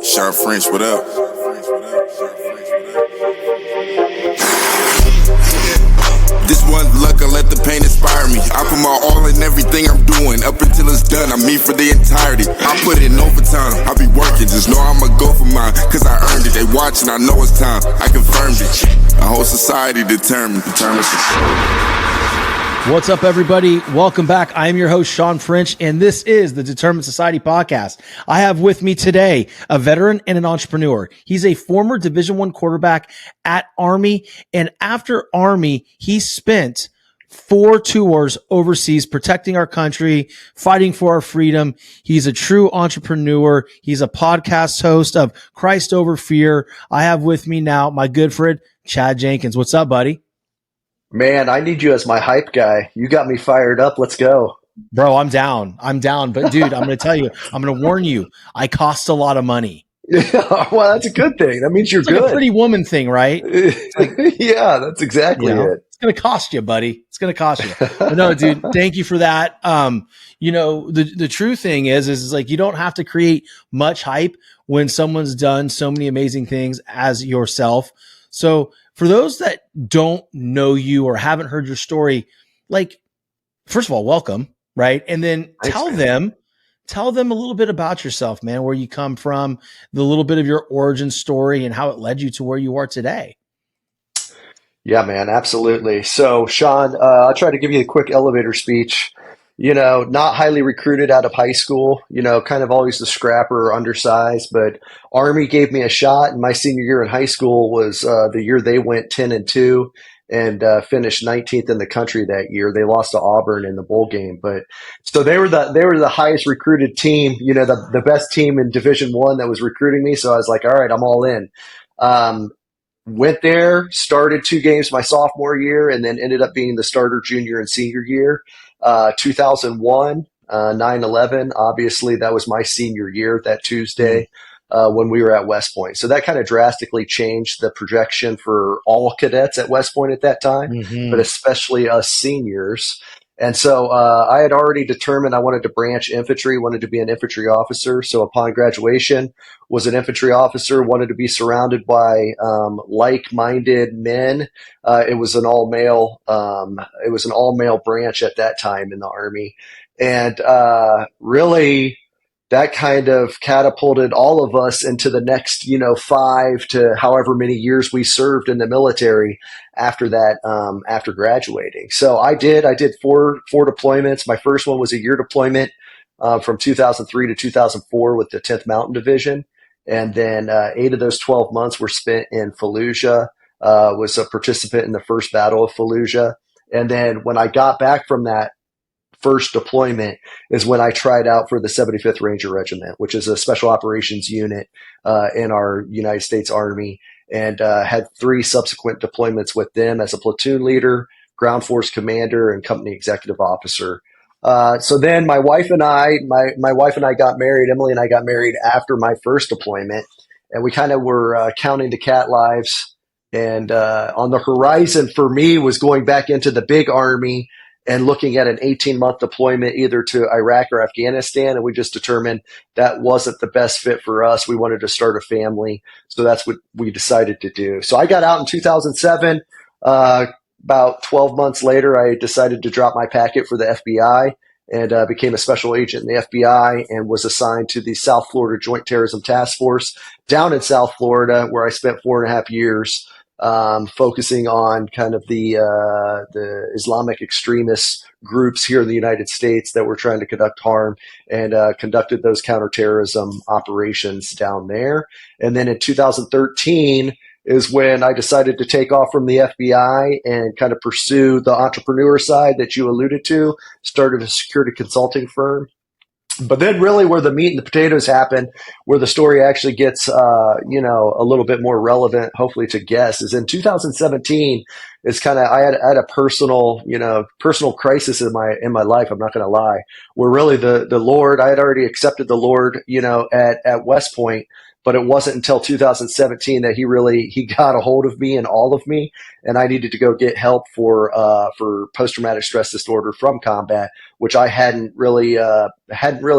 Sean French, what up? This one luck, I let the pain inspire me. I put my all in everything I'm doing. Up until it's done, I'm me for the entirety. I put in overtime, I be working. Just know I'ma go for mine, cause I earned it. They watching, I know it's time, I confirmed it. A whole society determined. What's up, everybody? Welcome back. I am your host, Sean French, and this is the Determined Society podcast. I have with me today a veteran and an entrepreneur. He's a former Division I quarterback at Army, and after Army, he spent 4 tours overseas protecting our country, fighting for our freedom. He's a true entrepreneur. He's a podcast host of Christ Over Fear. I have with me now my good friend, Chad Jenkins. What's up, buddy? Man, I need you as my hype guy. You got me fired up. Let's go. Bro, I'm down. But dude, I'm going to tell you, I'm going to warn you, I cost a lot of money. Well, that's a good thing. That means you're it's good. Like a pretty woman thing, right? Yeah, that's exactly it. It's going to cost you, buddy. It's going to cost you. But no, dude, thank you for that. The true thing is like, you don't have to create much hype when someone's done so many amazing things as yourself. So for those that don't know you or haven't heard your story, like, first of all, welcome, right? And then tell them a little bit about yourself, man, where you come from, the little bit of your origin story and how it led you to where you are today. Yeah, man, absolutely. So, Sean, I'll try to give you a quick elevator speech. Not highly recruited out of high school, kind of always the scrapper or undersized, but Army gave me a shot. And my senior year in high school was the year they went 10-2 and finished 19th in the country that year. They lost to Auburn in the bowl game, but so they were the highest recruited team, the best team in Division I that was recruiting me. So I was like, all right, I'm all in. Went there, started 2 games my sophomore year, and then ended up being the starter junior and senior year. 2001, 9/11, obviously that was my senior year, that Tuesday, when we were at West Point. So that kind of drastically changed the projection for all cadets at West Point at that time, but especially us seniors. And so I had already determined I wanted to branch infantry, wanted to be an infantry officer. So upon graduation, was an infantry officer, wanted to be surrounded by like-minded men. It was an all-male branch at that time in the Army. And really that kind of catapulted all of us into the next, 5 to however many years we served in the military after that, after graduating. So I did 4 deployments. My first one was a year deployment from 2003 to 2004 with the 10th Mountain Division. And then 8 of those 12 months were spent in Fallujah, was a participant in the first Battle of Fallujah. And then when I got back from that first deployment is when I tried out for the 75th Ranger Regiment, which is a special operations unit in our United States Army, and had 3 subsequent deployments with them as a platoon leader, ground force commander, and company executive officer. So then my wife and I got married. Emily and I got married after my first deployment, and we kind of were counting the cat lives. And on the horizon for me was going back into the big Army and looking at an 18-month deployment either to Iraq or Afghanistan. And we just determined that wasn't the best fit for us. We wanted to start a family. So that's what we decided to do. So I got out in 2007. About 12 months later, I decided to drop my packet for the FBI and became a special agent in the FBI and was assigned to the South Florida Joint Terrorism Task Force down in South Florida, where I spent 4.5 years focusing on kind of the Islamic extremist groups here in the United States that were trying to conduct harm, and conducted those counterterrorism operations down there. And then in 2013 is when I decided to take off from the FBI and kind of pursue the entrepreneur side that you alluded to, started a security consulting firm. But then really where the meat and the potatoes happen, where the story actually gets, a little bit more relevant, hopefully to guess, is in 2017 is kind of, I had a personal crisis in my life. I'm not going to lie, where really the Lord, I had already accepted the Lord, at West Point, but it wasn't until 2017 that he got a hold of me and all of me, and I needed to go get help for post-traumatic stress disorder from combat, which I hadn't really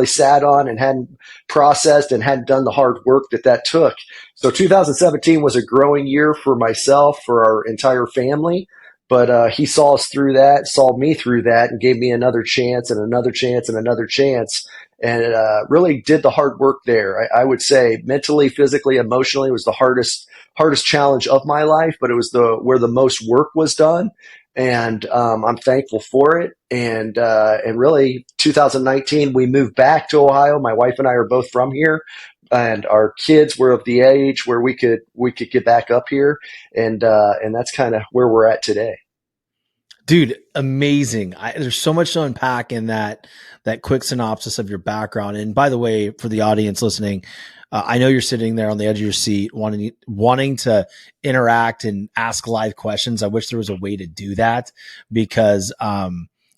sat on and hadn't processed and hadn't done the hard work that took. So 2017 was a growing year for myself, for our entire family. But he saw us through that, saw me through that, and gave me another chance and another chance and another chance, and really did the hard work there. I would say mentally, physically, emotionally, it was the hardest challenge of my life, but it was where the most work was done, and I'm thankful for it. And really, 2019, we moved back to Ohio. My wife and I are both from here, and our kids were of the age where we could get back up here, and that's kind of where we're at today. Dude, amazing. There's so much to unpack in that quick synopsis of your background. And by the way, for the audience listening, I know you're sitting there on the edge of your seat wanting to interact and ask live questions. I wish there was a way to do that, because I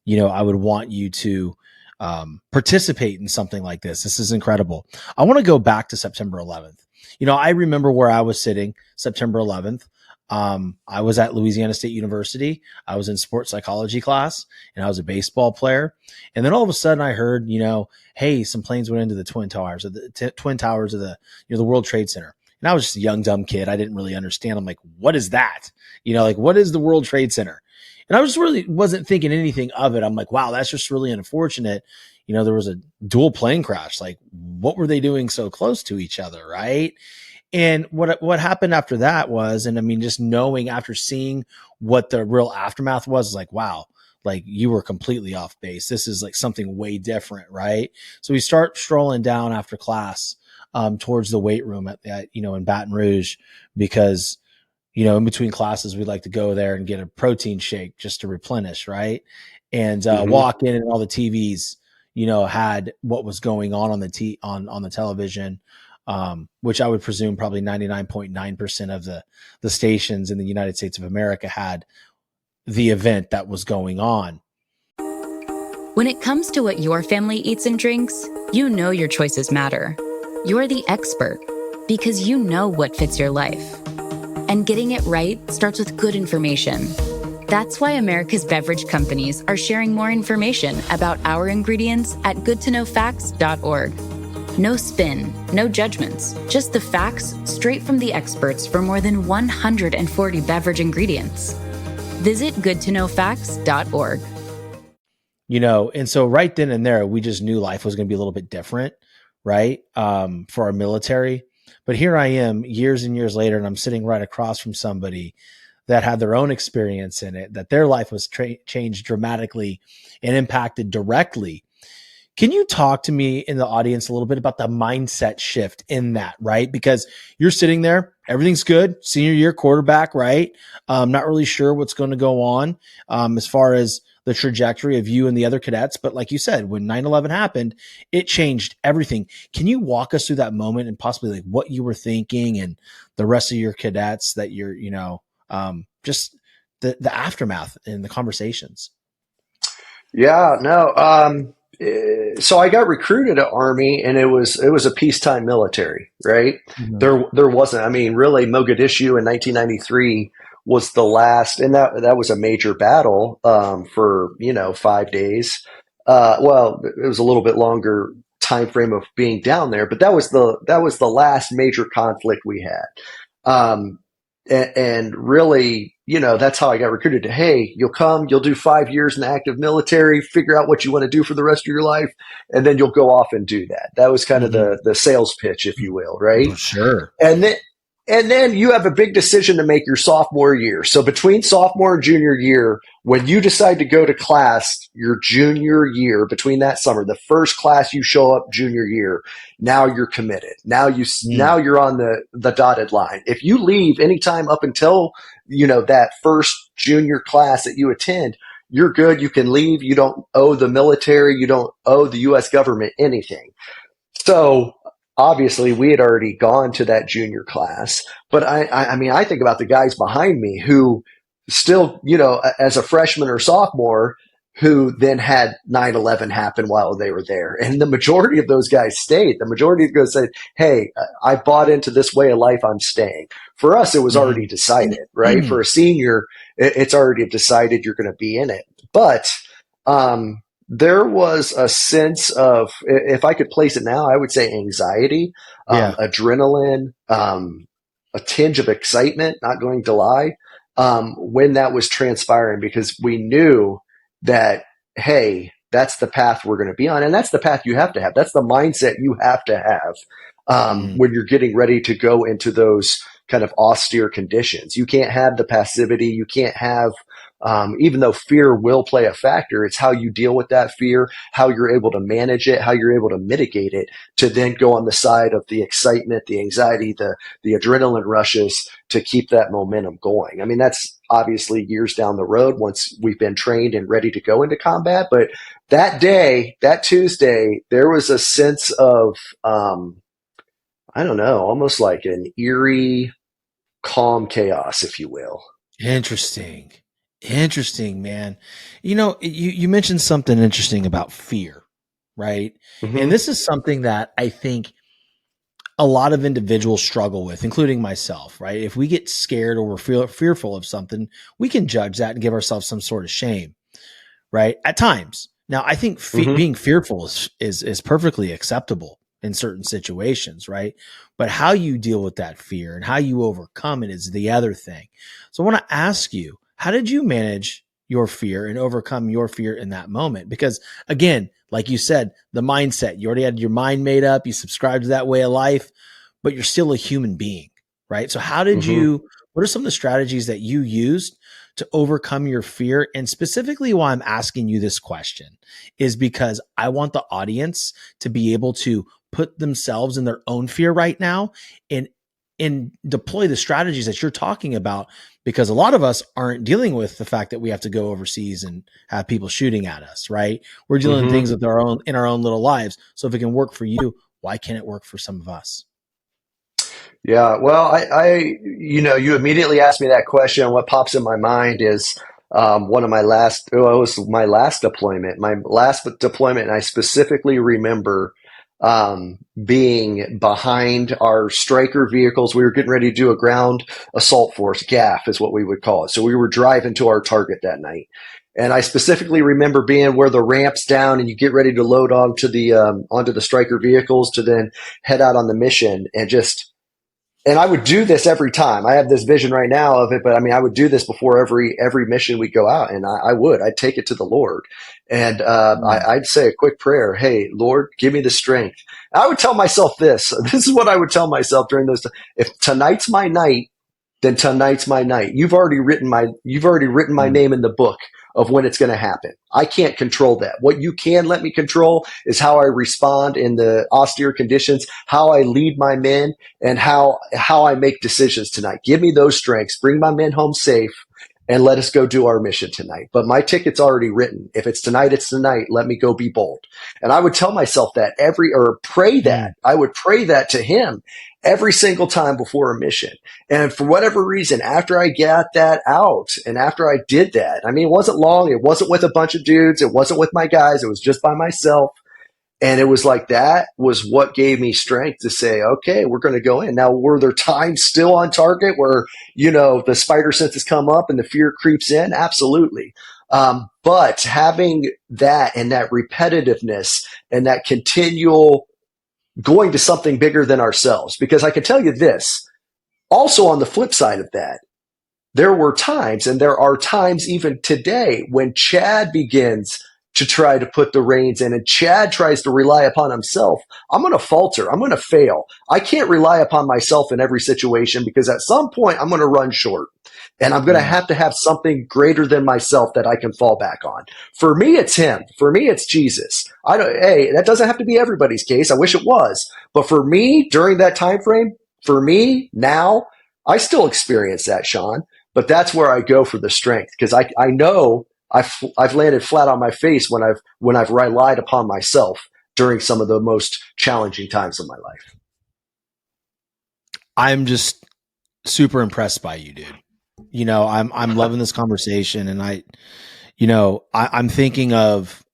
would want you to participate in something like this. This is incredible. I want to go back to September 11th. I remember where I was sitting September 11th. I was at Louisiana State University. I was in sports psychology class, and I was a baseball player. And then all of a sudden I heard, hey, some planes went into the twin towers of the World Trade Center. And I was just a young, dumb kid. I didn't really understand. I'm like, what is that? What is the World Trade Center? And I just really wasn't thinking anything of it. I'm like, wow, that's just really unfortunate. There was a dual plane crash. Like, what were they doing so close to each other? Right. And what happened after that was, and I mean, just knowing after seeing what the real aftermath was like, wow, like you were completely off base. This is like something way different. Right. So we start strolling down after class, towards the weight room at in Baton Rouge, because, in between classes, we'd like to go there and get a protein shake just to replenish. Right. And, walk in, and all the TVs, had what was going on the television. Which I would presume probably 99.9% of the stations in the United States of America had the event that was going on. When it comes to what your family eats and drinks, your choices matter. You're the expert, because you know what fits your life. And getting it right starts with good information. That's why America's beverage companies are sharing more information about our ingredients at goodtoknowfacts.org. No spin, no judgments, just the facts straight from the experts for more than 140 beverage ingredients. Visit goodtoknowfacts.org. And so right then and there, we just knew life was going to be a little bit different, right? For our military. But here I am years and years later, and I'm sitting right across from somebody that had their own experience in it, that their life was changed dramatically and impacted directly. Can you talk to me in the audience a little bit about the mindset shift in that, right? Because you're sitting there, everything's good, senior year quarterback, right? Not really sure what's going to go on as far as the trajectory of you and the other cadets. But like you said, when 9/11 happened, it changed everything. Can you walk us through that moment and possibly like what you were thinking and the rest of your cadets that you're, just the aftermath and the conversations? Yeah, no. So I got recruited at Army, and it was a peacetime military, right? Mm-hmm. There wasn't, really Mogadishu in 1993 was the last, and that was a major battle, for, 5 days. Well, it was a little bit longer time frame of being down there, but that was the last major conflict we had. And really, that's how I got recruited to, hey, you'll do 5 years in the active military, figure out what you want to do for the rest of your life, and then you'll go off and do that. That was kind of the sales pitch, if you will, right? Oh, sure. And then you have a big decision to make your sophomore year. So between sophomore and junior year, when you decide to go to class your junior year, between that summer, the first class you show up junior year, now you're committed. Now you're on the dotted line. If you leave anytime up until, that first junior class that you attend, you're good. You can leave. You don't owe the military. You don't owe the U.S. government anything. So obviously, we had already gone to that junior class, but I think about the guys behind me who still, as a freshman or sophomore, who then had 9/11 happen while they were there. And the majority of those guys stayed. The majority of those said, hey, I bought into this way of life. I'm staying. For us, it was already decided, right? For a senior, it's already decided you're going to be in it. But there was a sense of, if I could place it now, I would say anxiety, adrenaline, a tinge of excitement, not going to lie, when that was transpiring, because we knew that, hey, that's the path we're going to be on. And that's the path you have to have. That's the mindset you have to have when you're getting ready to go into those kind of austere conditions. You can't have the passivity. You can't have, even though fear will play a factor, it's how you deal with that fear, how you're able to manage it, how you're able to mitigate it, to then go on the side of the excitement, the anxiety, the adrenaline rushes to keep that momentum going. I mean, that's obviously years down the road once we've been trained and ready to go into combat. But that day, that Tuesday, there was a sense of, I don't know, almost like an eerie, calm chaos, if you will. Interesting, man. You mentioned something interesting about fear, right? And this is something that I think a lot of individuals struggle with, including myself, right? If we get scared or we're fearful of something, we can judge that and give ourselves some sort of shame, right? At times. Now, I think being fearful is perfectly acceptable in certain situations, right? But how you deal with that fear and how you overcome it is the other thing. So I want to ask you, how did you manage your fear and overcome your fear in that moment? Because again, like you said, the mindset, you already had your mind made up, you subscribed to that way of life, but you're still a human being, right? So how did what are some of the strategies that you used to overcome your fear? And specifically why I'm asking you this question is because I want the audience to be able to put themselves in their own fear right now and deploy the strategies that you're talking about, because a lot of us aren't dealing with the fact that we have to go overseas and have people shooting at us, right? We're dealing with things with our own little lives. So if it can work for you, why can't it work for some of us? Yeah, well, you immediately asked me that question. What pops in my mind is one of my last, it was my last deployment. And I specifically remember being behind our striker vehicles. We were getting ready to do a ground assault force, GAF is what we would call it. So we were driving to our target that night. And I specifically remember being where the ramp's down and you get ready to load onto the striker vehicles to then head out on the mission, and I would do this every time. I have this vision right now of it, but I mean, I would do this before every mission we'd go out, and I'd take it to the Lord. And I'd say a quick prayer. Hey, Lord, give me the strength. I would tell myself this. This is what I would tell myself during those times. If tonight's my night, then tonight's my night. You've already written my name in the book of when it's going to happen. I can't control that. What you can let me control is how I respond in the austere conditions, how I lead my men, and how I make decisions tonight. Give me those strengths. Bring my men home safe, and let us go do our mission tonight. But my ticket's already written. If it's tonight, it's tonight. Let me go be bold. And I would tell myself that pray that. I would pray that to him every single time before a mission. And for whatever reason, after I got that out and after I did that, I mean, it wasn't long. It wasn't with a bunch of dudes. It wasn't with my guys. It was just by myself. And it was like, that was what gave me strength to say, okay, we're going to go in. Now, were there times still on target where, the spider senses come up and the fear creeps in? Absolutely. But having that and that repetitiveness and that continual going to something bigger than ourselves, because I can tell you this, also on the flip side of that, there were times, and there are times even today, when Chad begins to try to put the reins in and Chad tries to rely upon himself, I'm going to falter. I'm going to fail. I can't rely upon myself in every situation, because at some point I'm going to run short and I'm going to have something greater than myself that I can fall back on. For me, it's him. For me, it's Jesus. That doesn't have to be everybody's case. I wish it was. But for me, during that time frame, for me now, I still experience that, Sean, but that's where I go for the strength, because I know I've landed flat on my face when I've relied upon myself during some of the most challenging times of my life. I'm just super impressed by you, dude. I'm loving this conversation, and I'm thinking of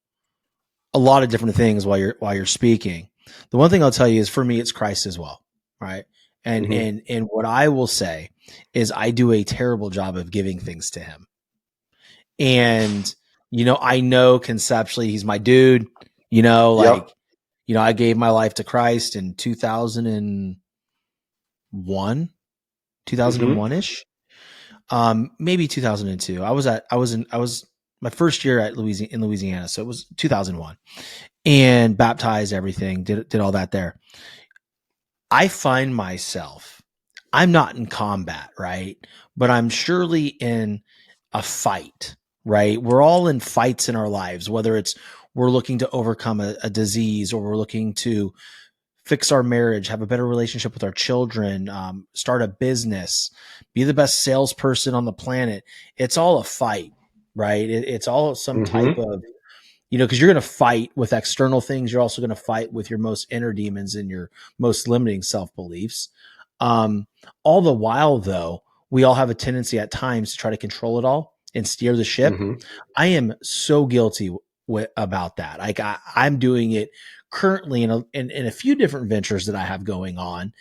a lot of different things while you're speaking. The one thing I'll tell you is, for me, it's Christ as well. Right. And, Mm-hmm. and what I will say is I do a terrible job of giving things to him. And, I know conceptually he's my dude, Yep. I gave my life to Christ in 2001, Mm-hmm. 2001-ish. Maybe 2002. I was my first year at Louisiana. So it was 2001, and baptized, everything, did all that there. I find myself, I'm not in combat, right? But I'm surely in a fight, right? We're all in fights in our lives, whether it's we're looking to overcome a disease, or we're looking to fix our marriage, have a better relationship with our children, start a business, be the best salesperson on the planet. It's all a fight, right? It's all some type Mm-hmm. of, because you're going to fight with external things. You're also going to fight with your most inner demons and your most limiting self-beliefs. All the while, though, we all have a tendency at times to try to control it all and steer the ship. Mm-hmm. I am so guilty about that. Like I'm doing it currently in a few different ventures that I have going on.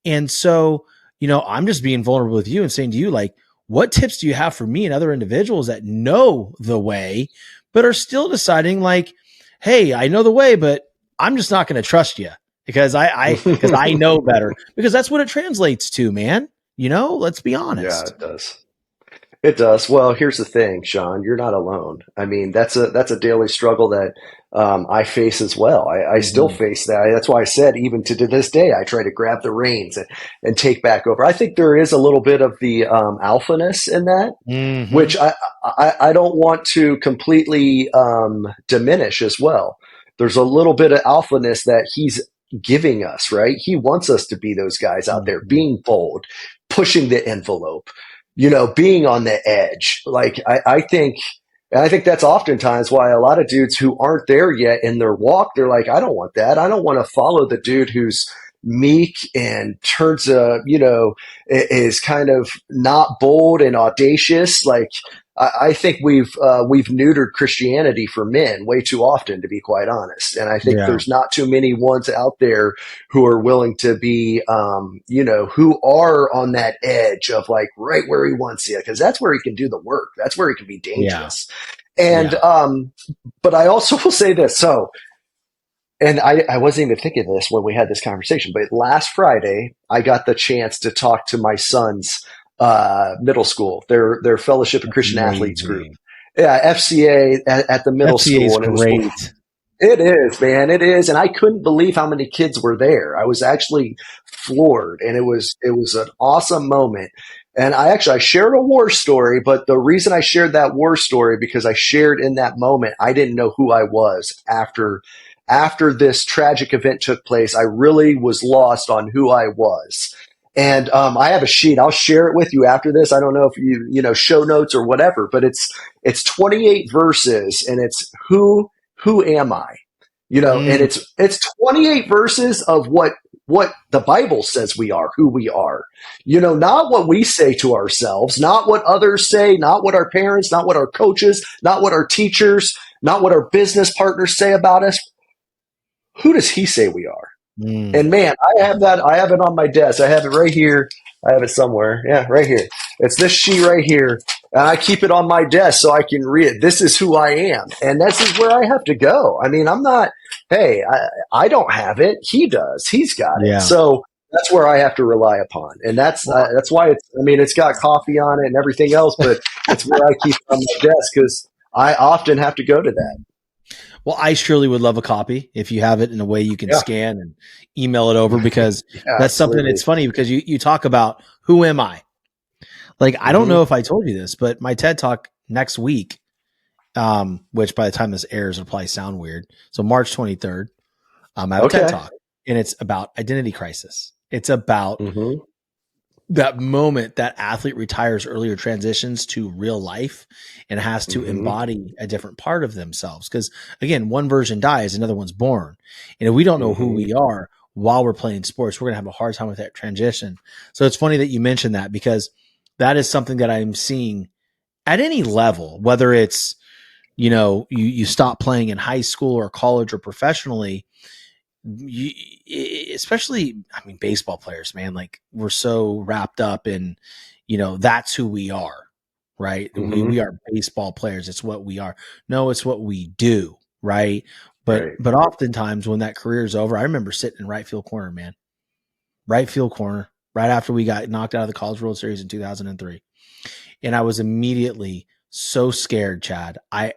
And so, I'm just being vulnerable with you and saying to you, like, what tips do you have for me and other individuals that know the way, but are still deciding, like, hey, I know the way, but I'm just not going to trust you because because I know better, because that's what it translates to, man. Let's be Yeah, honest. it does. It does. Well, here's the thing, Sean. You're not alone. I mean, that's a daily struggle that I face as well. I still Mm-hmm. face that. That's why I said, even to this day, I try to grab the reins and take back over. I think there is a little bit of the alphaness in that, Mm-hmm. which I don't want to completely diminish as well. There's a little bit of alphaness that he's giving us, right? He wants us to be those guys out there, Mm-hmm. being bold, pushing the envelope, being on the edge. Like I think that's oftentimes why a lot of dudes who aren't there yet in their walk, they're like, I don't want that. I don't want to follow the dude who's meek and is kind of not bold and audacious. Like I think we've neutered Christianity for men way too often, to be quite honest. And I think Yeah. there's not too many ones out there who are willing to be, who are on that edge of, like, right where he wants you, because that's where he can do the work. That's where he can be Yeah. dangerous. And, Yeah. but I also will say this. So, and I wasn't even thinking of this when we had this conversation, but last Friday, I got the chance to talk to my son's middle school, their Fellowship of That's Christian Athletes group. amazing. Yeah, FCA at the middle FCA is school. And it was great. it is, man. It is. And I couldn't believe how many kids were there. I was actually floored, and it was an awesome moment. And I shared a war story, but the reason I shared that war story, because I shared in that moment, I didn't know who I was after this tragic event took place. I really was lost on who I was. And I have a sheet. I'll share it with you after this. I don't know if show notes or whatever, but it's 28 verses, and it's who am I? And Mm, it's 28 verses of what the Bible says we are, who we are. Not what we say to ourselves, not what others say, not what our parents, not what our coaches, not what our teachers, not what our business partners say about us. Who does he say we are? mm. And man, I have that. I have it on my desk. I have it right here. I have it somewhere. Yeah, right here. It's this sheet right here. And I keep it on my desk so I can read it. This is who I am. And this is where I have to go. I mean, I'm not, hey, I don't have it. He does. He's got it. Yeah. So that's where I have to rely upon. And that's why it's got coffee on it and everything else, but it's where I keep it on my desk, because I often have to go to that. Well, I surely would love a copy if you have it in a way you can Yeah. scan and email it over, because Yeah, that's something. absolutely. It's funny because you talk about who am I? Like, I don't Mhm. know if I told you this, but my TED Talk next week, which by the time this airs, it'll probably sound weird. So March 23rd, I have a TED Okay. Talk, and it's about identity crisis. It's about Mhm. that moment that athlete retires earlier, transitions to real life, and has to Mhm. embody a different part of themselves. Because again, one version dies, another one's born. And if we don't know who Mhm. we are while we're playing sports, we're going to have a hard time with that transition. So it's funny that you mentioned that, because that is something that I'm seeing at any level, whether it's you stop playing in high school or college or professionally, especially, I mean, baseball players, man, like we're so wrapped up in, that's who we are, right? Mm-hmm. We are baseball players. It's what we are. No, it's what we do. Right. Right. But oftentimes when that career is over, I remember sitting in right field corner, man, right field corner, right after we got knocked out of the College World Series in 2003. And I was immediately so scared, Chad. I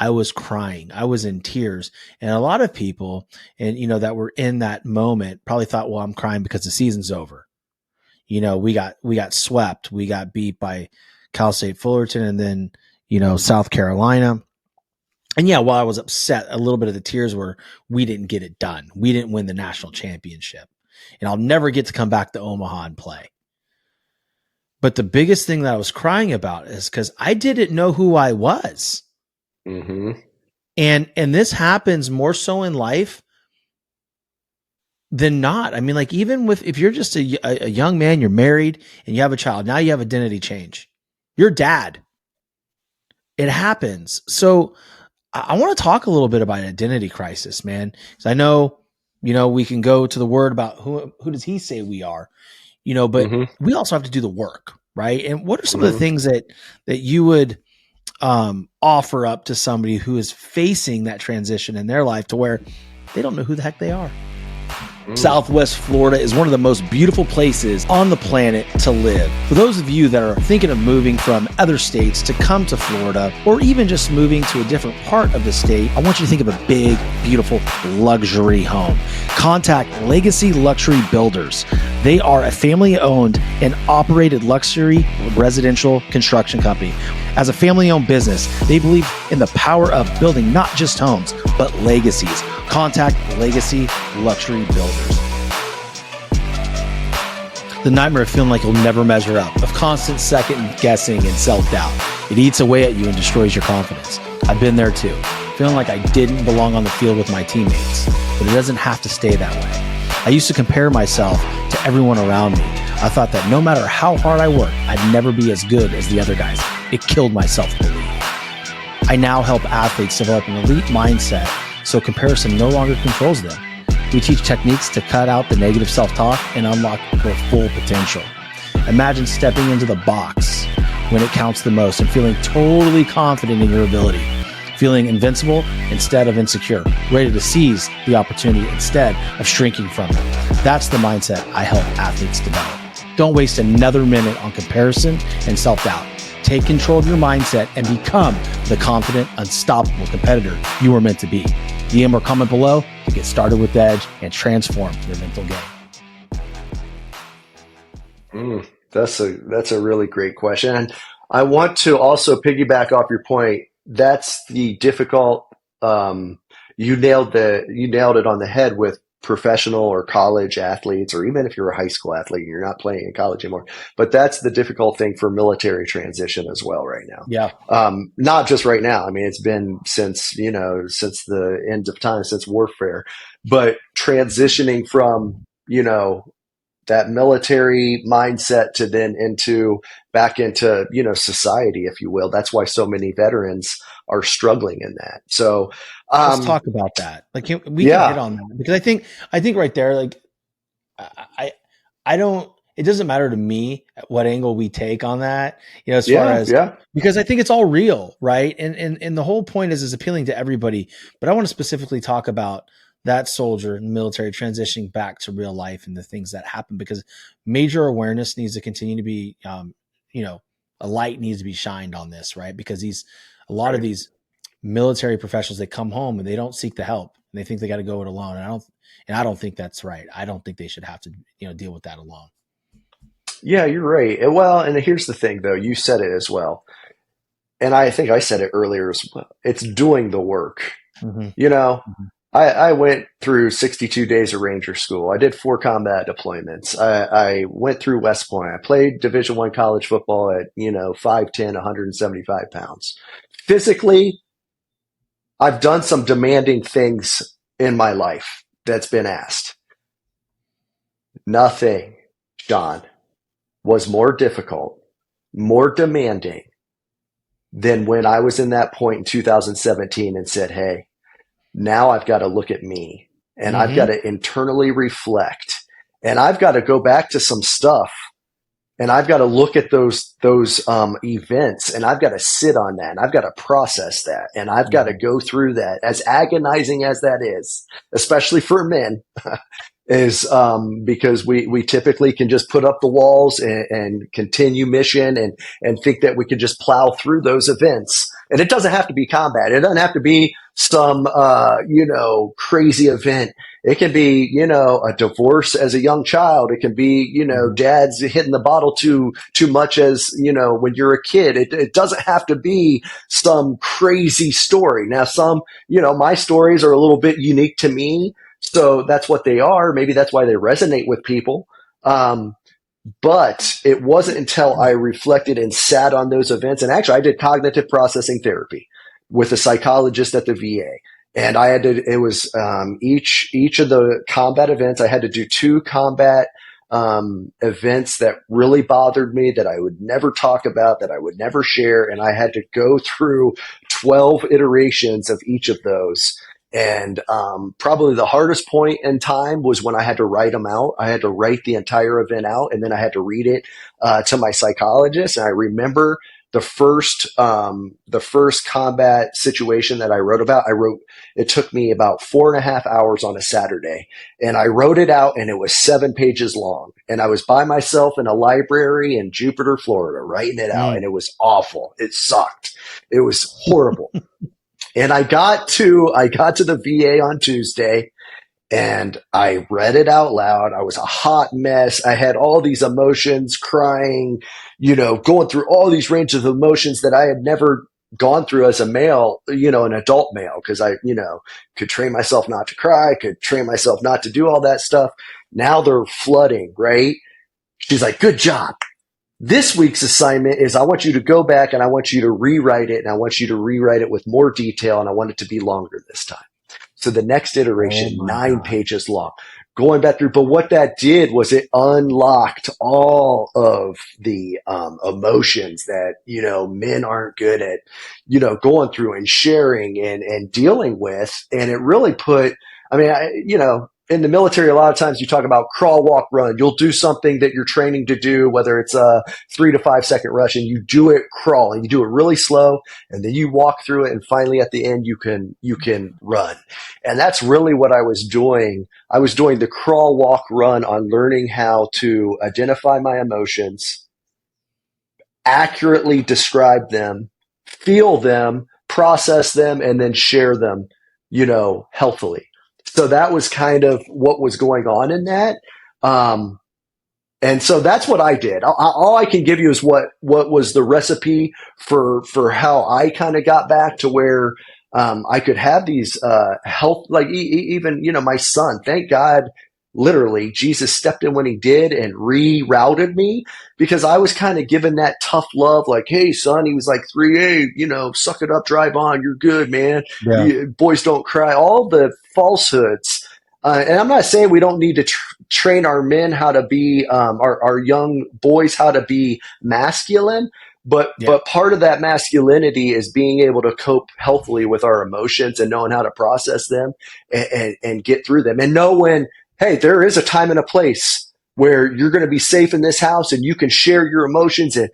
was crying. I was in tears. And a lot of people, and that were in that moment probably thought, well, I'm crying because the season's over. We got swept. We got beat by Cal State Fullerton and then, South Carolina. And yeah, while I was upset, a little bit of the tears were, we didn't get it done. We didn't win the national championship. And I'll never get to come back to Omaha and play. But the biggest thing that I was crying about is because I didn't know who I was. Mm-hmm. And this happens more so in life than not. I mean, like even if you're just a young man, you're married and you have a child, now you have identity change. You're dad. It happens. So I want to talk a little bit about identity crisis, man. Because I know, we can go to the word about who does he say we are, but we also have to do the work, right? And what are some of the things that you would offer up to somebody who is facing that transition in their life to where they don't know who the heck they are? Southwest Florida is one of the most beautiful places on the planet to live. For those of you that are thinking of moving from other states to come to Florida, or even just moving to a different part of the state, I want you to think of a big, beautiful luxury home. Contact Legacy Luxury Builders. They are a family-owned and operated luxury residential construction company. As a family-owned business, they believe in the power of building not just homes, but legacies. Contact Legacy Luxury Builders. The nightmare of feeling like you'll never measure up, of constant second guessing and self-doubt. It eats away at you and destroys your confidence. I've been there too, feeling like I didn't belong on the field with my teammates, but it doesn't have to stay that way. I used to compare myself to everyone around me. I thought that no matter how hard I worked, I'd never be as good as the other guys. It killed my self-belief. I now help athletes develop an elite mindset so comparison no longer controls them. We teach techniques to cut out the negative self-talk and unlock their full potential. Imagine stepping into the box when it counts the most and feeling totally confident in your ability, feeling invincible instead of insecure, ready to seize the opportunity instead of shrinking from it. That's the mindset I help athletes develop. Don't waste another minute on comparison and self-doubt. Take control of your mindset and become the confident, unstoppable competitor you were meant to be. DM or comment below to get started with the Edge and transform your mental game. That's a really great question. And I want to also piggyback off your point. That's the difficult. You nailed it on the head with professional or college athletes, or even if you're a high school athlete and you're not playing in college anymore. But that's the difficult thing for military transition as well right now. Yeah. Not just right now. I mean, it's been since the end of time, since warfare, but transitioning from, that military mindset to then back into, society, if you will. That's why so many veterans are struggling in that. So, let's talk about that. Like, can hit on that, because I think right there, like, I don't, it doesn't matter to me what angle we take on that, as far as, because I think it's all real. Right. And the whole point is appealing to everybody, but I want to specifically talk about that soldier in the military transitioning back to real life and the things that happen, because major awareness needs to continue to be, a light needs to be shined on this, right? Because a lot of these military professionals, they come home and they don't seek the help and they think they got to go it alone. And I don't think that's right. I don't think they should have to, deal with that alone. Yeah, you're right. Well, and here's the thing though, you said it as well. And I think I said it earlier as well. It's doing the work, I went through 62 days of Ranger School. I did 4 combat deployments. I went through West Point. I played Division I college football at, 5'10", 175 pounds. Physically, I've done some demanding things in my life that's been asked. Nothing, John, was more difficult, more demanding than when I was in that point in 2017 and said, hey, now I've got to look at me and I've got to internally reflect and I've got to go back to some stuff and I've got to look at those events and I've got to sit on that and I've got to process that and I've got to go through that, as agonizing as that is, especially for men. Is because we typically can just put up the walls and continue mission and think that we could just plow through those events. And it doesn't have to be combat. It doesn't have to be some, crazy event. It can be, a divorce as a young child. It can be, dad's hitting the bottle too much as, when you're a kid. It doesn't have to be some crazy story. Now, my stories are a little bit unique to me. So that's what they are. Maybe that's why they resonate with people. But it wasn't until I reflected and sat on those events. And actually, I did cognitive processing therapy with a psychologist at the VA. And I had to, it was each of the combat events, I had to do 2 combat events that really bothered me, that I would never talk about, that I would never share. And I had to go through 12 iterations of each of those. And probably the hardest point in time was when I had to write them out. I had to write the entire event out, and then I had to read it to my psychologist. And I remember the first combat situation that I wrote about. It took me about 4.5 hours on a Saturday, and I wrote it out, and it was 7 pages long. And I was by myself in a library in Jupiter, Florida, writing it out, and it was awful. It sucked. It was horrible. And I got to the VA on Tuesday and I read it out loud. I was a hot mess. I had all these emotions, crying, going through all these ranges of emotions that I had never gone through as a male, an adult male, because I, could train myself not to cry, could train myself not to do all that stuff. Now they're flooding, right? She's like, good job. This week's assignment is I want you to go back and I want you to rewrite it, and I want you to rewrite it with more detail, and I want it to be longer this time. So the next iteration, 9 pages long, going back through. But what that did was it unlocked all of the emotions that, men aren't good at, going through and sharing and dealing with. And it really put, in the military, a lot of times you talk about crawl, walk, run. You'll do something that you're training to do, whether it's a 3 to 5 second rush, and you do it crawl and you do it really slow, and then you walk through it, and finally at the end you can run. And that's really what I was doing. I was doing the crawl, walk, run on learning how to identify my emotions, accurately describe them, feel them, process them, and then share them, healthily. So that was kind of what was going on in that. And so that's what I did. All I can give you is what was the recipe for how I kind of got back to where I could have these health, like even, my son, thank God, literally, Jesus stepped in when he did and rerouted me, because I was kind of given that tough love, like, hey, son, he was like 3A, suck it up, drive on, you're good, man. Yeah. Boys don't cry, all the falsehoods. And I'm not saying we don't need to train our men how to be, our young boys how to be masculine, but part of that masculinity is being able to cope healthily with our emotions and knowing how to process them and get through them, and know when, hey, there is a time and a place where you're going to be safe in this house and you can share your emotions, and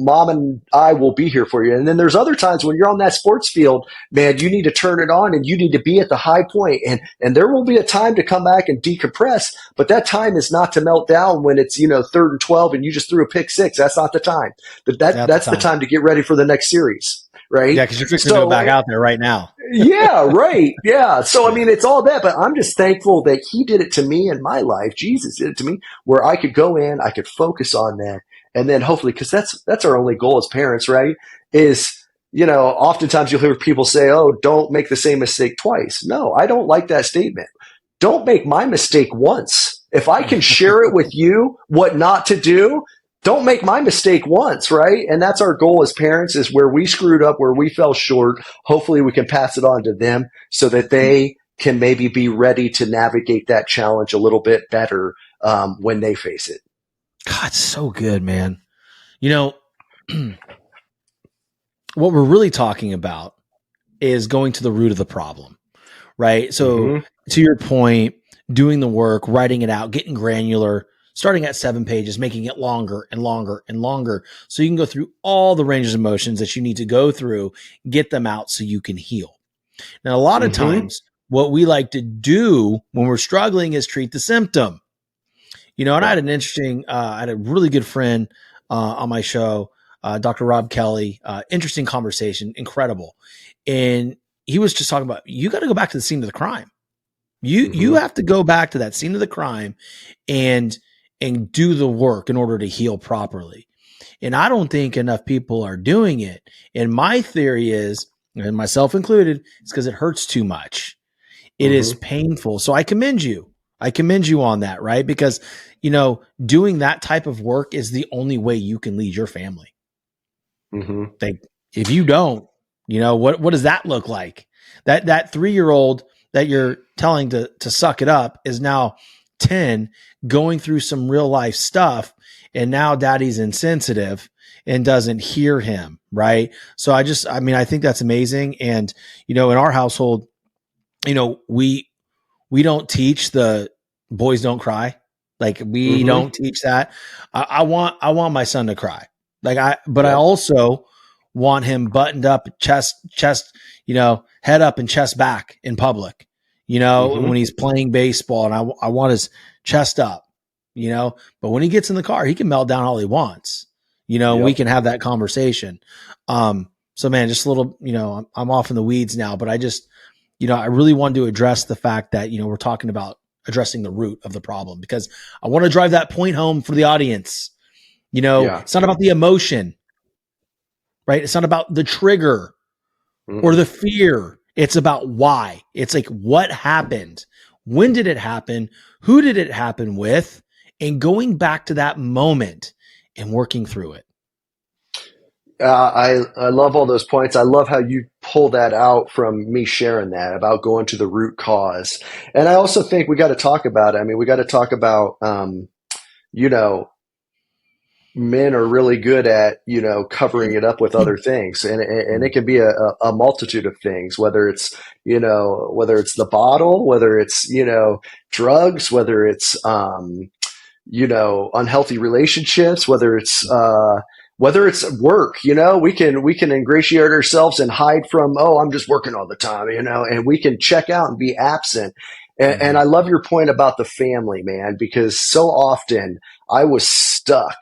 mom and I will be here for you. And then there's other times when you're on that sports field, man, you need to turn it on and you need to be at the high point. And there will be a time to come back and decompress, but that time is not to melt down when it's, 3rd and 12 and you just threw a pick six. That's not the time. That's the time to get ready for the next series. Right? Yeah, because you're fixing to go back out there right now. Yeah, right. Yeah. So, it's all that, but I'm just thankful that he did it to me in my life. Jesus did it to me, where I could go in, I could focus on that. And then hopefully, because that's our only goal as parents, right? Is, oftentimes you'll hear people say, oh, don't make the same mistake twice. No, I don't like that statement. Don't make my mistake once. If I can share it with you, what not to do, don't make my mistake once, right? And that's our goal as parents, is where we screwed up, where we fell short. Hopefully we can pass it on to them so that they can maybe be ready to navigate that challenge a little bit better when they face it. God, so good, man. what we're really talking about is going to the root of the problem, right? So to your point, doing the work, writing it out, getting granular, starting at 7 pages, making it longer and longer and longer. So you can go through all the ranges of emotions that you need to go through, get them out so you can heal. Now, a lot of times what we like to do when we're struggling is treat the symptom. And I had I had a really good friend on my show, Dr. Rob Kelly, interesting conversation, incredible. And he was just talking about, you got to go back to the scene of the crime. You have to go back to that scene of the crime and do the work in order to heal properly. And I don't think enough people are doing it. And my theory is, and myself included, it's because it hurts too much. It is painful. So I commend you. I commend you on that, right? Because, doing that type of work is the only way you can lead your family. Like, if you don't, what does that look like? That 3-year-old that you're telling to suck it up is now 10, going through some real life stuff. And now daddy's insensitive and doesn't hear him. Right. So I think that's amazing. And, in our household, we don't teach the boys don't cry. Like, we don't teach that. I want my son to cry. But I also want him buttoned up, chest, head up and chest back in public, when he's playing baseball, and I want his chest up, but when he gets in the car, he can melt down all he wants, we can have that conversation. So man, just a little, I'm off in the weeds now, but I just, I really wanted to address the fact that, we're talking about addressing the root of the problem, because I want to drive that point home for the audience. It's not about the emotion, right? It's not about the trigger or the fear. It's about why. It's like, what happened? When did it happen? Who did it happen with? And going back to that moment and working through it. I love all those points. I love how you pull that out from me sharing that about going to the root cause. And I also think we got to talk about it. I mean, we got to talk about, men are really good at, covering it up with other things. And it can be a multitude of things, whether it's the bottle, whether it's, drugs, whether it's, unhealthy relationships, whether it's work, we can ingratiate ourselves and hide from, I'm just working all the time, and we can check out and be absent. And I love your point about the family, man, because so often I was stuck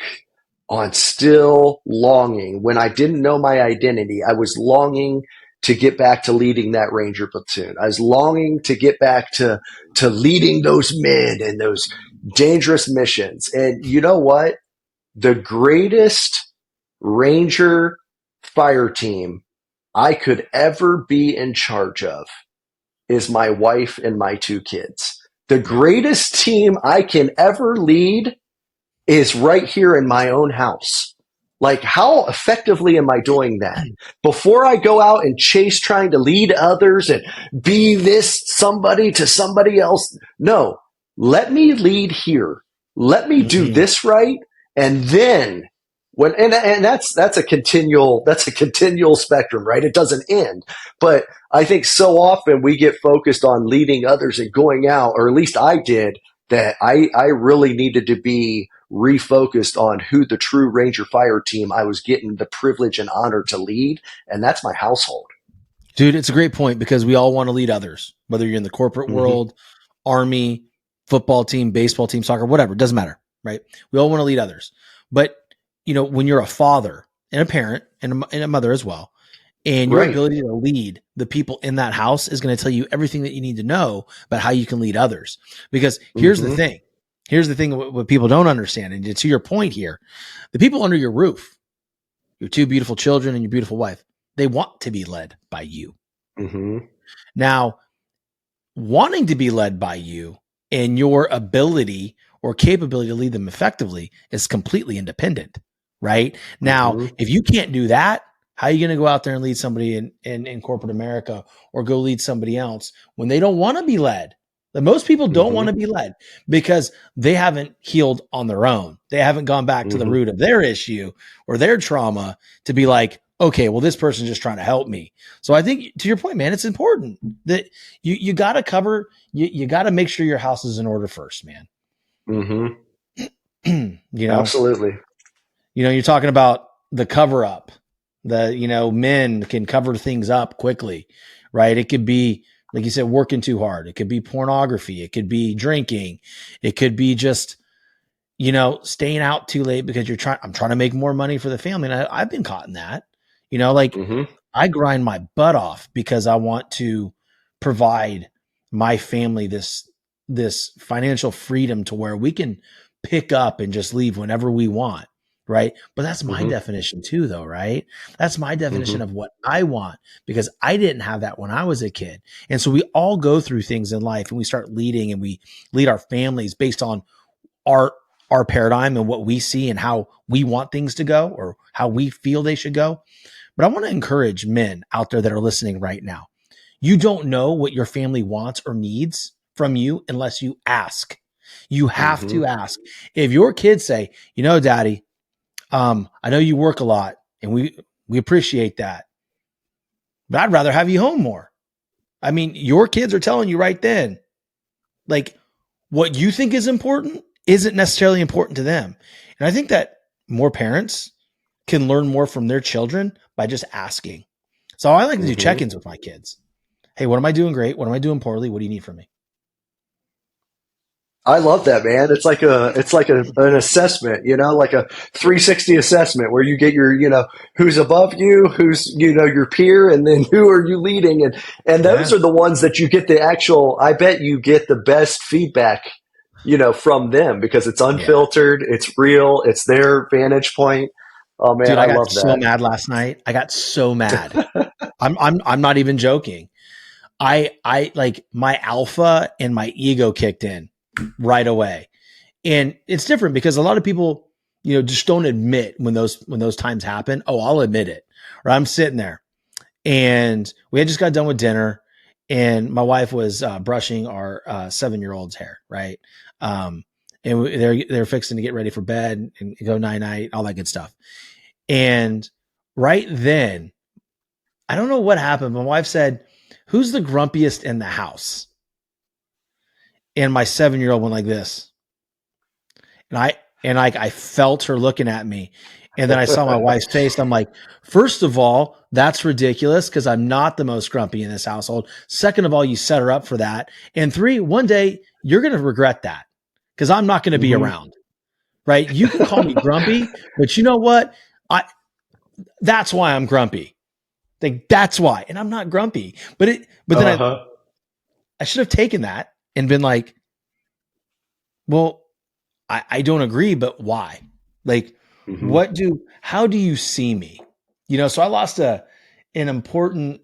on still longing. When I didn't know my identity, I was longing to get back to leading that Ranger platoon. I was longing to get back to leading those men and those dangerous missions. And you know what? The greatest Ranger fire team I could ever be in charge of is my wife and my 2 kids. The greatest team I can ever lead is right here in my own house. Like, how effectively am I doing that? Before I go out and chase trying to lead others and be this somebody to somebody else. No, let me lead here. Let me do this right. And then and that's a continual spectrum, right? It doesn't end. But I think so often we get focused on leading others and going out, or at least I did, that I really needed to be refocused on who the true Ranger fire team I was getting the privilege and honor to lead. And that's my household. Dude, it's a great point, because we all want to lead others, whether you're in the corporate world, Army, football team, baseball team, soccer, whatever, it doesn't matter, right? We all want to lead others. But, when you're a father and a parent and a mother as well, and your ability to lead the people in that house is going to tell you everything that you need to know about how you can lead others. Because here's the thing. Here's the thing what people don't understand. And to your point here, the people under your roof, your 2 beautiful children and your beautiful wife, they want to be led by you. Now, wanting to be led by you and your ability or capability to lead them effectively is completely independent, right? Now, if you can't do that, how are you going to go out there and lead somebody in corporate America, or go lead somebody else when they don't want to be led? Most people don't want to be led because they haven't healed on their own. They haven't gone back to the root of their issue or their trauma to be like, okay, well, this person's just trying to help me. So I think, to your point, man, it's important that you got to cover, you got to make sure your house is in order first, man. Mm-hmm. You know, Absolutely. you're talking about the cover up, men can cover things up quickly, right? It could be, like you said, working too hard. It could be pornography. It could be drinking. It could be just, staying out too late because I'm trying to make more money for the family. And I've been caught in that, Mm-hmm. I grind my butt off because I want to provide my family this financial freedom to where we can pick up and just leave whenever we want. Right. But that's my Mm-hmm. definition too, though. Right. That's my definition Mm-hmm. of what I want, because I didn't have that when I was a kid. And so we all go through things in life and we start leading, and we lead our families based on our paradigm and what we see and how we want things to go, or how we feel they should go. But I want to encourage men out there that are listening right now. You don't know what your family wants or needs from you unless you ask. You have to ask. If your kids say, Daddy, I know you work a lot and we appreciate that, but I'd rather have you home more. I mean, your kids are telling you right then, like, what you think is important isn't necessarily important to them. And I think that more parents can learn more from their children by just asking. So I like to do check-ins with my kids. Hey, what am I doing great? What am I doing poorly? What do you need from me? I love that, man. It's like an assessment, like a 360 assessment where you get your, who's above you, who's, your peer, and then who are you leading? And those are the ones that you get I bet you get the best feedback, from them, because it's unfiltered, it's real, it's their vantage point. Oh man, Dude, I I got love so that. mad last night. I got so mad. I'm not even joking. I like, my alpha and my ego kicked in right away. And it's different because a lot of people, just don't admit when those times happen. Oh, I'll admit it. Or I'm sitting there and we had just got done with dinner, and my wife was brushing our 7-year-old's hair. Right. And they're fixing to get ready for bed and go night night, all that good stuff. And right then, I don't know what happened. My wife said, "Who's the grumpiest in the house?" And my 7-year-old went like this. And I felt her looking at me. And then I saw my wife's face. I'm like, first of all, that's ridiculous because I'm not the most grumpy in this household. Second of all, you set her up for that. And 3, one day you're going to regret that because I'm not going to be around. Right? You can call me grumpy, but you know what? That's why I'm grumpy. Like, that's why. And I'm not grumpy. But then I should have taken that and been like, well, I don't agree, but why? Like, how do you see me? So I lost an important,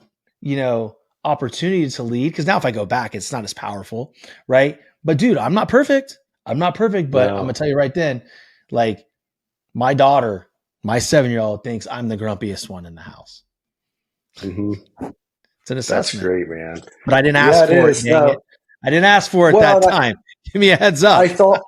opportunity to lead, because now if I go back, it's not as powerful. Right. But dude, I'm not perfect. But I'm going to tell you right then, like, my daughter, my 7-year-old thinks I'm the grumpiest one in the house. It's an assessment. That's great, man. But I didn't ask for it. Dang it. I didn't ask for it that time. Give me a heads up. I thought,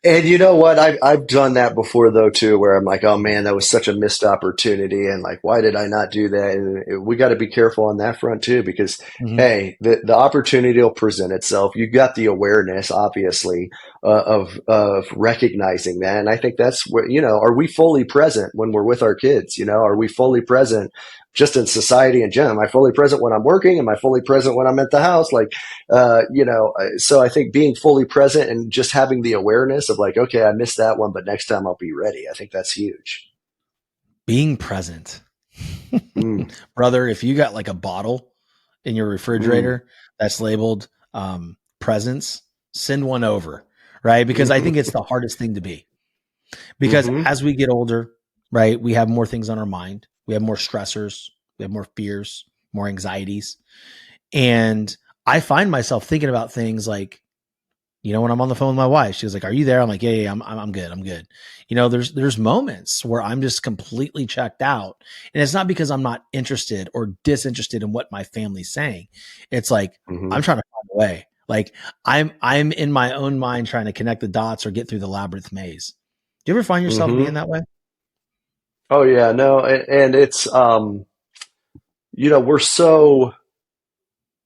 and you know what? I've done that before though too, where I'm like, oh man, that was such a missed opportunity, and like, why did I not do that? And we got to be careful on that front too, because hey, the opportunity will present itself. You got the awareness, obviously, of recognizing that, and I think that's where, are we fully present when we're with our kids? Are we fully present just in society in general? Am I fully present when I'm working? Am I fully present when I'm at the house? Like, so I think being fully present and just having the awareness of like, okay, I missed that one, but next time I'll be ready. I think that's huge. Being present. Brother, if you got like a bottle in your refrigerator that's labeled presence, send one over, right? Because I think it's the hardest thing to be. Because as we get older, right, we have more things on our mind. We have more stressors. We have more fears, more anxieties. And I find myself thinking about things like, when I'm on the phone with my wife, she was like, "Are you there?" I'm like, yeah, I'm good. I'm good. There's moments where I'm just completely checked out. And it's not because I'm not interested or disinterested in what my family's saying. It's like, I'm trying to find a way. Like, I'm in my own mind trying to connect the dots or get through the labyrinth maze. Do you ever find yourself being that way? Oh yeah, no, and it's we're so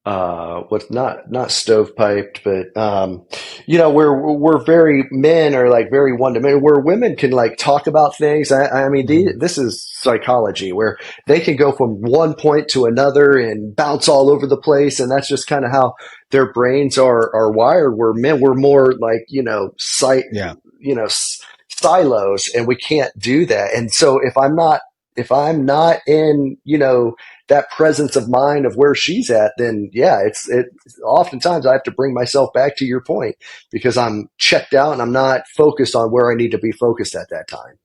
what's not stovepiped, but we're very, men are like very one dimensional, where women can like talk about things. I mean, Mhm. this is psychology where they can go from one point to another and bounce all over the place, and that's just kind of how their brains are wired. Where men, we're more like Yeah. silos, and we can't do that. And so if I'm not in that presence of mind of where she's at, then yeah, it oftentimes I have to bring myself back to your point because I'm checked out and I'm not focused on where I need to be focused at that time.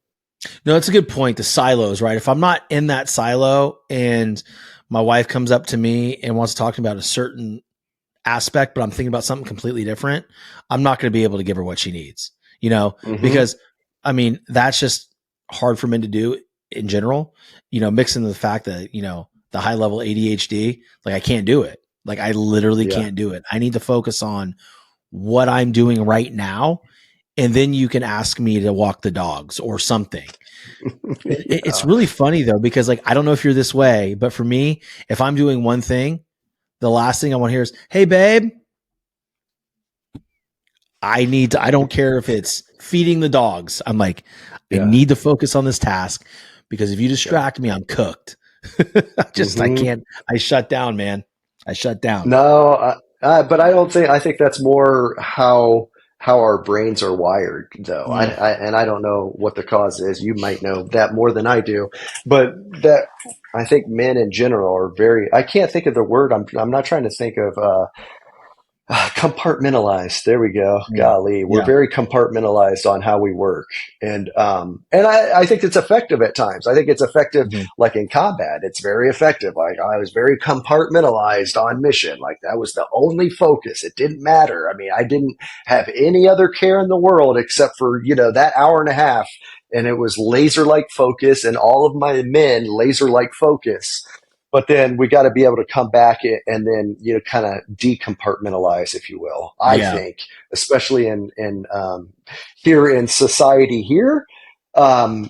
No, that's a good point. The silos, right? If I'm not in that silo and my wife comes up to me and wants to talk about a certain aspect, but I'm thinking about something completely different, I'm not going to be able to give her what she needs, Hmm. because I mean, that's just hard for men to do in general, mixing the fact that, the high level ADHD, like I can't do it. Like I literally Yeah. can't do it. I need to focus on what I'm doing right now. And then you can ask me to walk the dogs or something. It's Yeah. really funny though, because like, I don't know if you're this way, but for me, if I'm doing one thing, the last thing I want to hear is, "Hey babe, I don't care if it's feeding the dogs." I'm like, I Yeah. need to focus on this task because if you Yeah. distract me, I'm cooked. I Hmm. can't, I shut down, man. I shut down. No, but I think that's more how our brains are wired, though. Mm. And I don't know what the cause is. You might know that more than I do, but that I think men in general are very. I can't think of the word. I'm not trying to think of. Compartmentalized. There we go. Mm. Golly, we're Yeah. very compartmentalized on how we work, and I think it's effective at times. I think it's effective, Mhm. like in combat. It's very effective. Like I was very compartmentalized on mission. Like that was the only focus. It didn't matter. I mean, I didn't have any other care in the world except for that hour and a half, and it was laser like focus, and all of my men laser like focus. But then we got to be able to come back and then kind of decompartmentalize, if you will. I Yeah. think, especially in here in society here,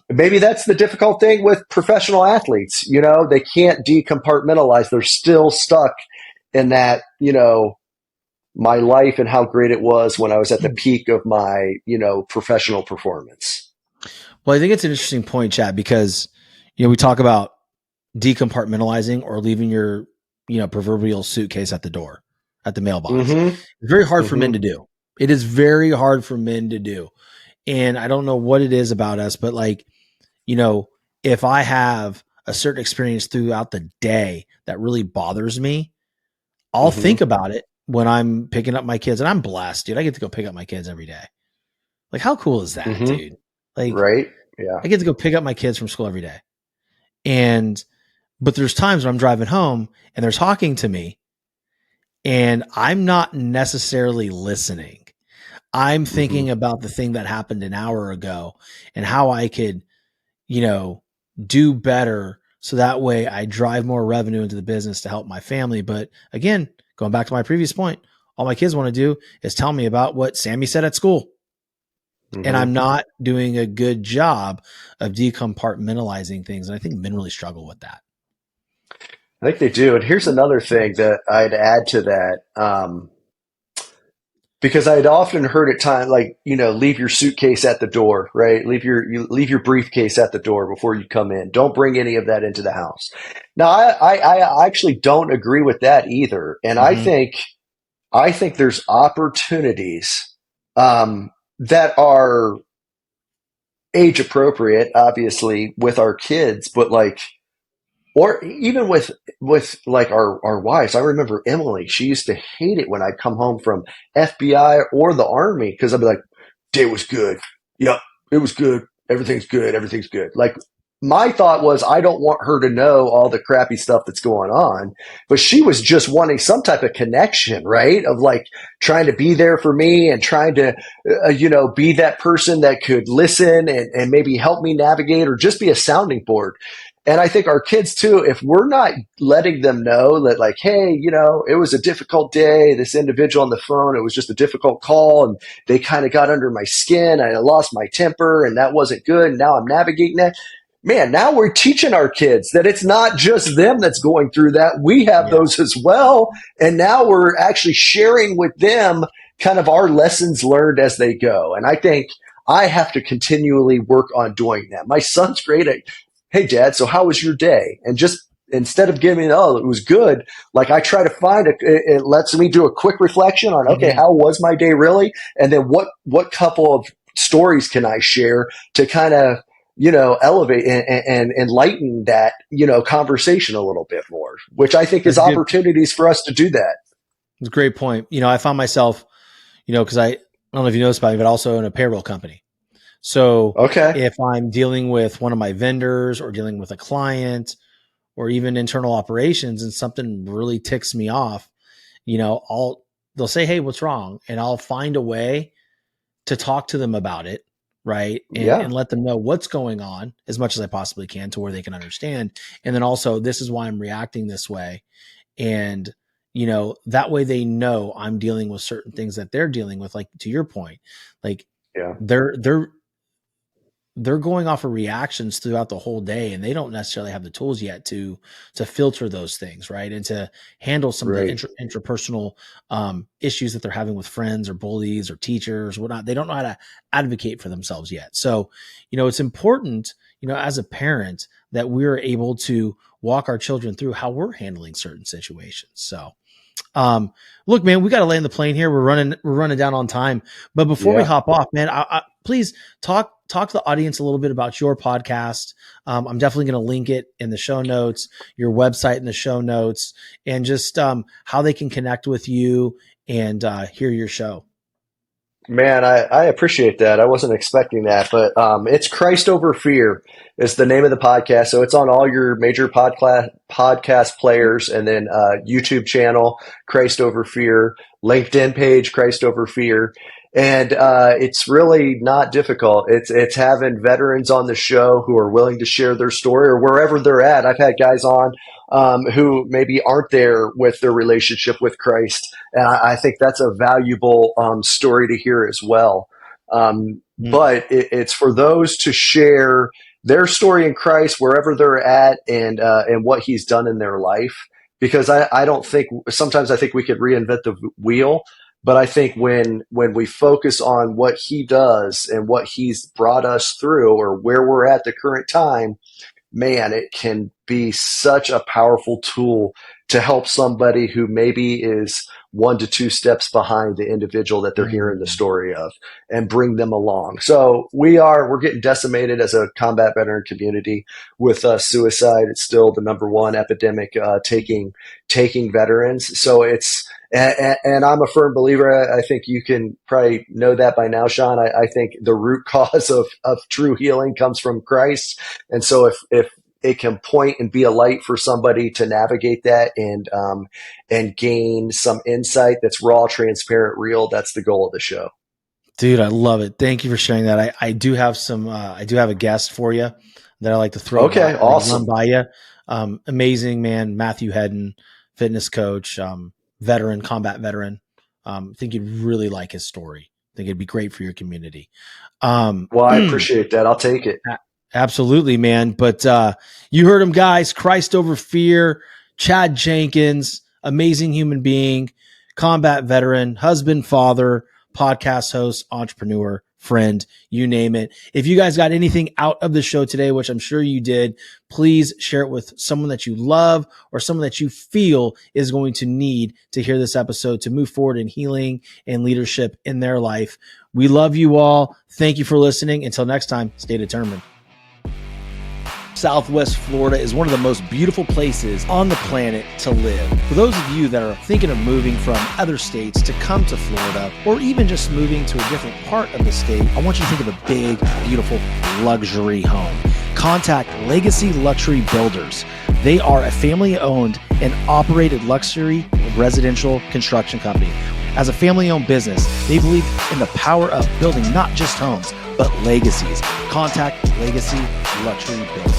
maybe that's the difficult thing with professional athletes. They can't decompartmentalize; they're still stuck in that. My life and how great it was when I was at the peak of my professional performance. Well, I think it's an interesting point, Chad, because, we talk about decompartmentalizing or leaving your, proverbial suitcase at the door, at the mailbox. Mm-hmm. It's very hard for men to Mm-hmm. do. It is very hard for men to do. And I don't know what it is about us, but like, if I have a certain experience throughout the day that really bothers me, I'll think Mm-hmm. about it when I'm picking up my kids. And I'm blessed, dude. I get to go pick up my kids every day. Like, how cool is that, Mm-hmm. dude? Like, Right. Yeah. I get to go pick up my kids from school every day. And, but there's times when I'm driving home and they're talking to me and I'm not necessarily listening. I'm Mm-hmm. thinking about the thing that happened an hour ago and how I could, you know, do better so that way I drive more revenue into the business to help my family. But again, going back to my previous point, all my kids want to do is tell me about what Sammy said at school. And Mm-hmm. I'm not doing a good job of decompartmentalizing things. And I think men really struggle with that. I think they do. And here's another thing that I'd add to that. Because I had often heard at times, like, leave your suitcase at the door, right? Leave your briefcase at the door before you come in. Don't bring any of that into the house. Now, I actually don't agree with that either. And Mm-hmm. I think there's opportunities, that are age appropriate, obviously, with our kids, but like, or even with like our wives. I remember Emily, she used to hate it when I'd come home from FBI or the army because I'd be like, day was good. Yep, it was good. Everything's good. Everything's good. Like my thought was I don't want her to know all the crappy stuff that's going on, but she was just wanting some type of connection, right? Of like trying to be there for me and trying to, be that person that could listen and maybe help me navigate or just be a sounding board. And I think our kids too, if we're not letting them know that like, hey, it was a difficult day, this individual on the phone, it was just a difficult call and they kind of got under my skin and I lost my temper and that wasn't good. And now I'm navigating that. man, now we're teaching our kids that it's not just them that's going through that. We have those as well. And now we're actually sharing with them kind of our lessons learned as they go. And I think I have to continually work on doing that. My son's great at, hey, Dad, so how was your day? And just instead of giving, oh, it was good, like I try to find it lets me do a quick reflection on, okay, how was my day really? And then what couple of stories can I share to kind of, elevate and enlighten that, conversation a little bit more, which I think is opportunities for us to do that. It's a great point. I found myself, because I don't know if you know this about me, but also in a payroll company. So if I'm dealing with one of my vendors or dealing with a client or even internal operations and something really ticks me off, they'll say, hey, what's wrong? And I'll find a way to talk to them about it. Right. And let them know what's going on as much as I possibly can to where they can understand. And then also, this is why I'm reacting this way. And, that way they know I'm dealing with certain things that they're dealing with. Like to your point, like they're going off of reactions throughout the whole day, and they don't necessarily have the tools yet to filter those things, right? And to handle some of the interpersonal issues that they're having with friends or bullies or teachers or whatnot. They don't know how to advocate for themselves yet. So, it's important, as a parent, that we're able to walk our children through how we're handling certain situations. So, look, man, we got to land the plane here. We're running down on time, but before we hop off, man, I please talk to the audience a little bit about your podcast. I'm definitely going to link it in the show notes, your website in the show notes, and just how they can connect with you and hear your show. Man, I appreciate that. I wasn't expecting that, but it's Christ Over Fear is the name of the podcast. So it's on all your major podcast players, and then YouTube channel, Christ Over Fear, LinkedIn page, Christ Over Fear. And it's really not difficult. It's having veterans on the show who are willing to share their story or wherever they're at. I've had guys on who maybe aren't there with their relationship with Christ. And I think that's a valuable story to hear as well. But it's for those to share their story in Christ wherever they're at and what he's done in their life. Because I don't think sometimes I think we could reinvent the wheel. But I think when we focus on what he does and what he's brought us through or where we're at the current time, man, it can be such a powerful tool to help somebody who maybe is 1 to 2 steps behind the individual that they're hearing the story of and bring them along. So we're getting decimated as a combat veteran community with suicide. It's still the #1 epidemic taking veterans. So and I'm a firm believer. I think you can probably know that by now, Sean. I think the root cause of true healing comes from Christ. And so if it can point and be a light for somebody to navigate that and gain some insight that's raw, transparent, real, that's the goal of the show. Dude, I love it. Thank you for sharing that. I do have I do have a guest for you that I like to throw awesome. by you. Amazing man, Matthew Hedden, fitness coach, veteran, combat veteran. I think you'd really like his story. I think it'd be great for your community. Well, I appreciate that. I'll take it. Absolutely, man. But you heard him, guys. Christ Over Fear, Chad Jenkins, amazing human being, combat veteran, husband, father, podcast host, entrepreneur, friend, you name it. If you guys got anything out of the show today, which I'm sure you did, please share it with someone that you love or someone that you feel is going to need to hear this episode to move forward in healing and leadership in their life. We love you all. Thank you for listening. Until next time, stay determined. Southwest Florida is one of the most beautiful places on the planet to live. For those of you that are thinking of moving from other states to come to Florida, or even just moving to a different part of the state, I want you to think of a big, beautiful luxury home. Contact Legacy Luxury Builders. They are a family-owned and operated luxury residential construction company. As a family-owned business, they believe in the power of building not just homes, but legacies. Contact Legacy Luxury Builders.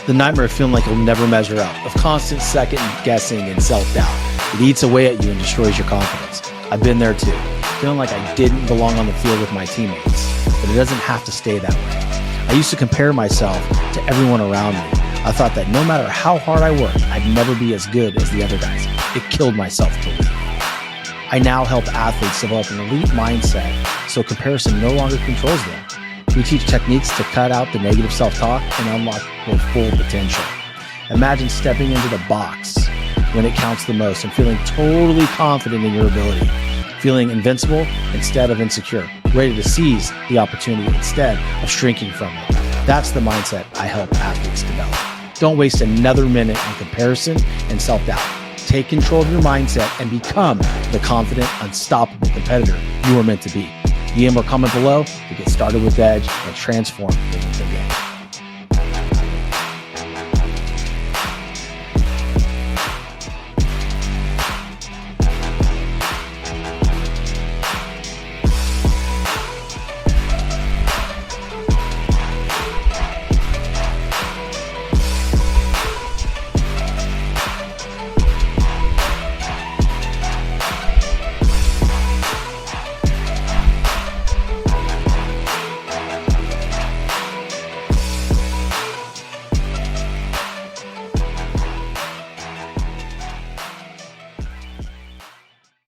The nightmare of feeling like you'll never measure up, of constant second guessing and self-doubt. It eats away at you and destroys your confidence. I've been there too, feeling like I didn't belong on the field with my teammates, but it doesn't have to stay that way. I used to compare myself to everyone around me. I thought that no matter how hard I worked, I'd never be as good as the other guys. It killed my self-belief. I now help athletes develop an elite mindset so comparison no longer controls them. We teach techniques to cut out the negative self-talk and unlock their full potential. Imagine stepping into the box when it counts the most and feeling totally confident in your ability, feeling invincible instead of insecure, ready to seize the opportunity instead of shrinking from it. That's the mindset I help athletes develop. Don't waste another minute on comparison and self-doubt. Take control of your mindset and become the confident, unstoppable competitor you are meant to be. DM or comment below to get started with Edge and transform your